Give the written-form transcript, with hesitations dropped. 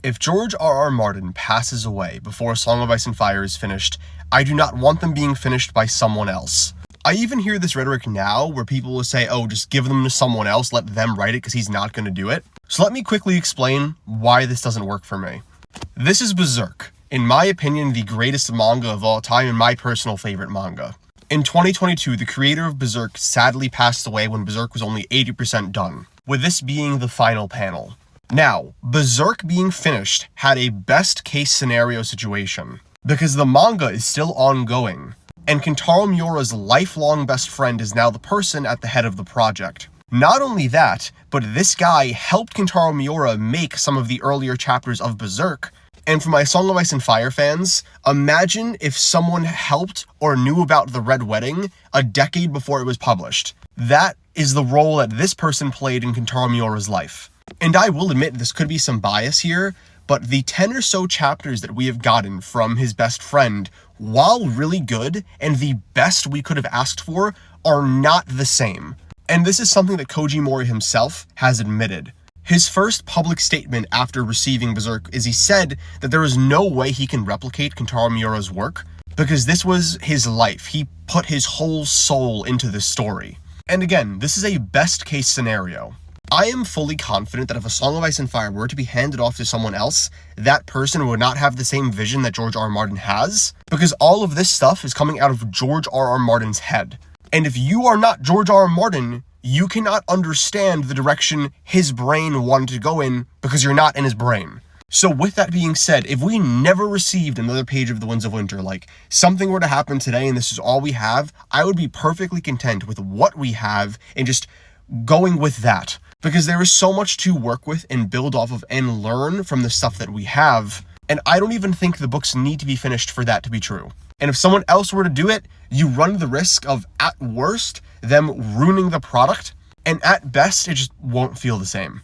If George R.R. Martin passes away before A Song of Ice and Fire is finished, I do not want them being finished by someone else. I even hear this rhetoric now where people will say, oh, just give them to someone else, let them write it because he's not going to do it. So let me quickly explain why this doesn't work for me. This is Berserk. In my opinion, the greatest manga of all time and my personal favorite manga. In 2022, the creator of Berserk sadly passed away when Berserk was only 80% done, with this being the final panel. Now, Berserk being finished had a best case scenario situation, because the manga is still ongoing, and Kentaro Miura's lifelong best friend is now the person at the head of the project. Not only that, but this guy helped Kentaro Miura make some of the earlier chapters of Berserk. And for my Song of Ice and Fire fans, imagine if someone helped or knew about the Red Wedding a decade before it was published. That is the role that this person played in Kentaro Miura's life. And I will admit this could be some bias here, but the 10 or so chapters that we have gotten from his best friend, while really good and the best we could have asked for, are not the same. And this is something that Koji Mori himself has admitted. His first public statement after receiving Berserk is he said that there is no way he can replicate Kentaro Miura's work because this was his life. He put his whole soul into this story. And again, this is a best case scenario. I am fully confident that if A Song of Ice and Fire were to be handed off to someone else, that person would not have the same vision that George R.R. Martin has, because all of this stuff is coming out of George R.R. Martin's head. And if you are not George R.R. Martin, you cannot understand the direction his brain wanted to go in because you're not in his brain. So with that being said, if we never received another page of The Winds of Winter, like something were to happen today and this is all we have, I would be perfectly content with what we have and just going with that. Because there is so much to work with and build off of and learn from the stuff that we have. And I don't even think the books need to be finished for that to be true. And if someone else were to do it, you run the risk of, at worst, them ruining the product. And at best, it just won't feel the same.